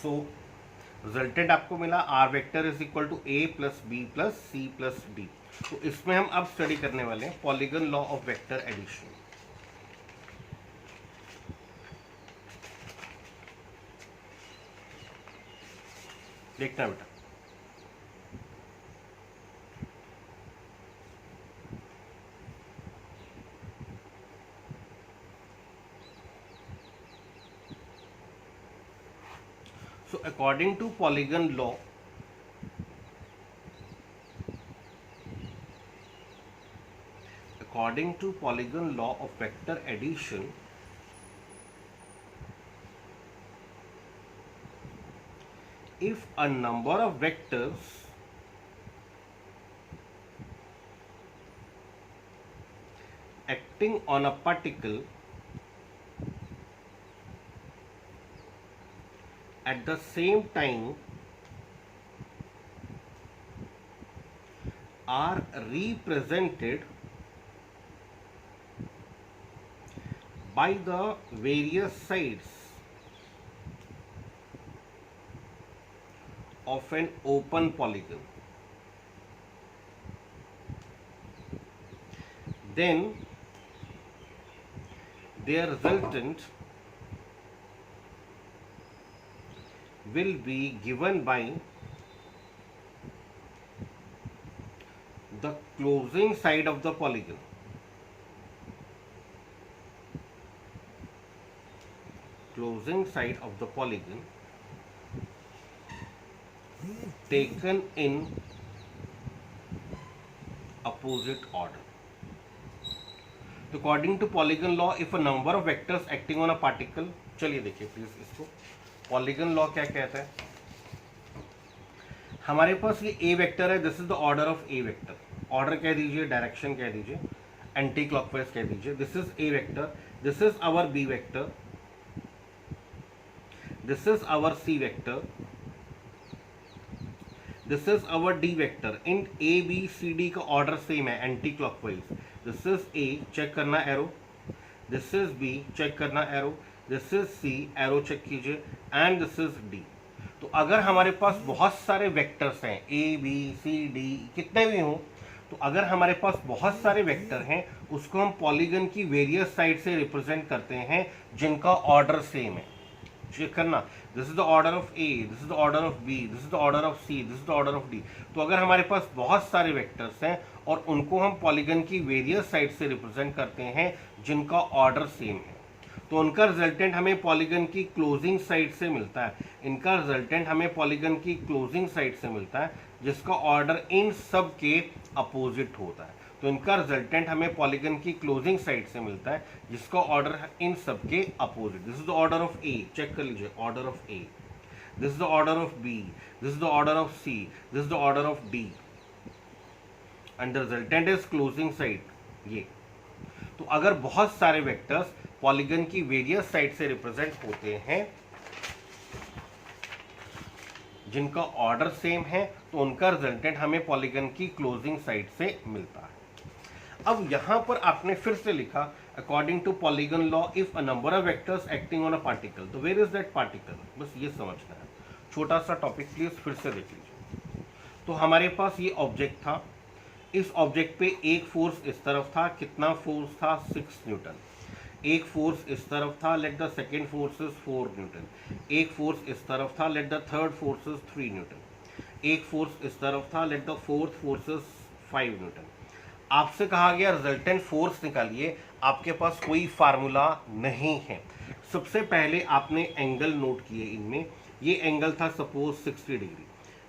सो resultant आपको मिला R vector is equal to A plus B plus C plus D. तो इसमें हम अब स्टडी करने वाले हैं polygon law of vector addition. देखना बेटा, so according to polygon law, of vector addition, if a number of vectors acting on a particle at the same time are represented by the various sides of an open polygon, then their resultant will be given by the closing side of the polygon. Closing side of the polygon taken in opposite order. तो according to polygon law if a number of vectors acting on a particle, चलिए देखिए please इसको, polygon law क्या कहता है। हमारे पास ये ए वेक्टर है, this is the order of A vector, order कह दीजिए, डायरेक्शन कह दीजिए, एंटी क्लॉकवाइज कह दीजिए। This is A vector, this is our B vector, this is our C vector, this is our D vector. इन A B C D का order same है anticlockwise. This is A, check करना arrow, this is B, check करना arrow, this is C, arrow check कीजिए, and this is D. तो अगर हमारे पास बहुत सारे वेक्टर्स हैं, ए बी सी डी कितने भी हों, तो अगर हमारे पास बहुत सारे वेक्टर हैं उसको हम पॉलीगन की वेरियस साइड से रिप्रेजेंट करते हैं जिनका ऑर्डर सेम है। चेक करना, this is the order of A, this is the order of B, this is the order of C, this is the order of D. तो अगर हमारे पास बहुत सारे वेक्टर्स हैं और उनको हम पॉलीगन की वेरियस साइड से रिप्रेजेंट करते हैं जिनका ऑर्डर सेम है, तो उनका रिजल्टेंट हमें पॉलीगन की क्लोजिंग साइड से मिलता है। इनका रिजल्टेंट हमें पॉलीगन की क्लोजिंग साइड से मिलता है जिसका ऑर्डर इन सब के अपोजिट होता है। तो इनका रिजल्टेंट हमें पॉलीगन की क्लोजिंग साइड से मिलता है जिसका ऑर्डर इन सब के opposite. This is the order of A, check कर लीजिए, order of A, this is the order of B, this is the order of C, this is the order of D, and the resultant is closing side ये। तो अगर बहुत सारे vectors polygon की various side से represent होते हैं जिनका ऑर्डर सेम है, तो उनका रिजल्टेंट हमें पॉलीगन की क्लोजिंग साइड से मिलता है। अब यहां पर आपने फिर से लिखा according to polygon law if a number of vectors acting on a particle, तो वेयर इज दैट पार्टिकल, बस ये समझना है। छोटा सा टॉपिक प्लीज फिर से देख लीजिए। तो हमारे पास ये ऑब्जेक्ट था, इस ऑब्जेक्ट पे एक फोर्स इस तरफ था, कितना फोर्स था, 6 न्यूटन। एक फोर्स इस तरफ था, let the second force is 4 Newton. एक फोर्स इस तरफ था, let the third force is 3 Newton. एक फोर्स इस तरफ था, let the fourth force is 5 Newton. आपसे कहा गया रिजल्टेंट फोर्स निकालिए, आपके पास कोई फार्मूला नहीं है। सबसे पहले आपने एंगल नोट किए इनमें, ये एंगल था सपोज 60 डिग्री,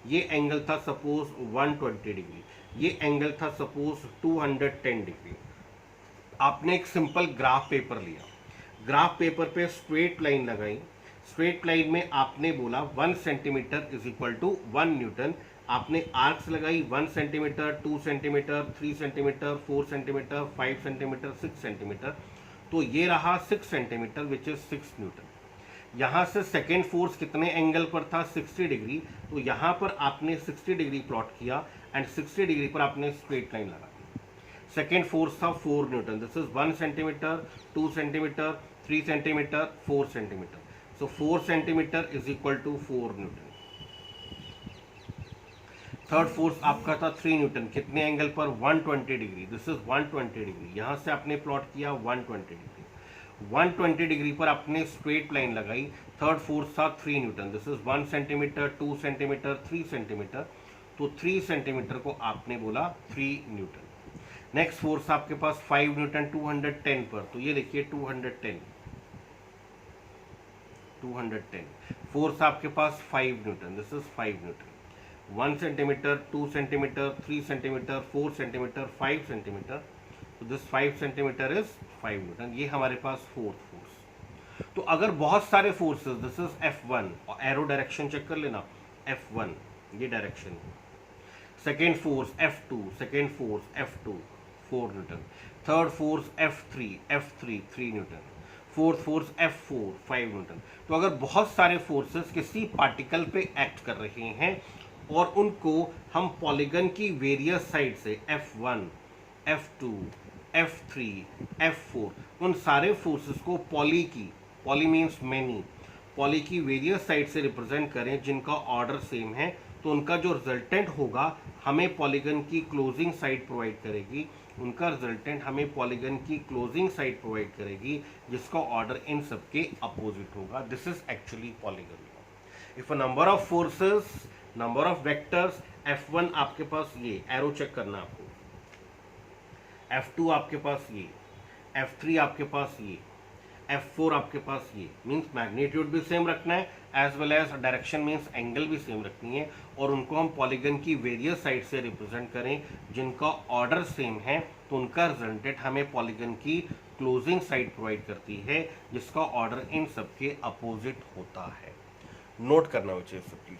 ये एंगल था सपोज 120 डिग्री, ये एंगल था सपोज 210 डिग्री। आपने एक सिंपल ग्राफ पेपर लिया, ग्राफ पेपर पे स्ट्रेट लाइन लगाई, स्ट्रेट लाइन में आपने बोला 1 centimetre is equal to 1 newton. आपने आर्क्स लगाई 1 centimetre, 2 centimetre, 3 centimetre, 4 centimetre, 5 centimetre, 6 centimetre. तो ये रहा 6 सेंटीमीटर विच इज 6 न्यूटन। यहाँ से सेकेंड फोर्स कितने एंगल पर था, 60 डिग्री। तो यहाँ पर आपने 60 डिग्री प्लॉट किया एंड 60 डिग्री पर आपने स्ट्रेट लाइन लगा दी। सेकेंड फोर्स था 4 newton, this is 1 centimetre, 2 centimetre, 3 centimetre, 4 centimetre. So 4 centimetre is equal to 4 newton. Third force आपका था 3 न्यूटन, कितने एंगल पर? 120 डिग्री। This is 120 degree. यहां से आपने प्लॉट किया 120 डिग्री। 120 डिग्री पर आपने स्ट्रेट लाइन लगाई। थर्ड फोर्स था 3 Newton. This is 1 centimetre, 2 centimetre, 3 centimetre. तो 3 सेंटीमीटर को आपने बोला 3 न्यूटन। नेक्स्ट फोर्स आपके पास 5 न्यूटन 210 पर, तो ये देखिए 210 फोर्स आपके पास 5 Newton. This is 5 Newton. 1 centimetre, 2 centimetre, 3 centimetre, 4 centimetre, 5 centimetre. तो दिस 5 सेंटीमीटर इज 5 न्यूटन। ये हमारे पास फोर्थ फोर्स। तो अगर बहुत सारे फोर्सेस, दिस इज F1, और एरो डायरेक्शन चेक कर लेना, F1 ये direction. Second force F2, second force F2 4 newton. Third force F3 3 Newton. Fourth force F4 5 Newton. तो अगर बहुत सारे फोर्सेस किसी पार्टिकल पे एक्ट कर रहे हैं और उनको हम पॉलीगन की वेरियस साइड से F1, F2, F3, F4 उन सारे फोर्सेस को पॉली मीन्स मैनी, पॉली की वेरियस साइड से रिप्रेजेंट करें जिनका ऑर्डर सेम है, तो उनका जो रिजल्टेंट होगा हमें पॉलीगन की क्लोजिंग साइड प्रोवाइड करेगी। उनका रिजल्टेंट हमें पॉलीगन की क्लोजिंग साइड प्रोवाइड करेगी जिसका ऑर्डर इन सबके अपोजिट होगा। This is actually polygon law. If a number of forces, number of vectors, F1 आपके पास ये एरो चेक करना आपको, F2 आपके पास ये, F3 आपके पास ये, F4 आपके पास ये, मीन्स मैग्नीट्यूड भी सेम रखना है as well as direction means angle भी सेम रखनी है, और उनको हम पॉलीगन की वेरियस साइड से रिप्रेजेंट करें जिनका ऑर्डर सेम है, तो उनका रिजल्टेंट हमें पॉलीगन की क्लोजिंग साइड प्रोवाइड करती है जिसका ऑर्डर इन सबके अपोजिट होता है। नोट करना बच्चे सब प्लीज।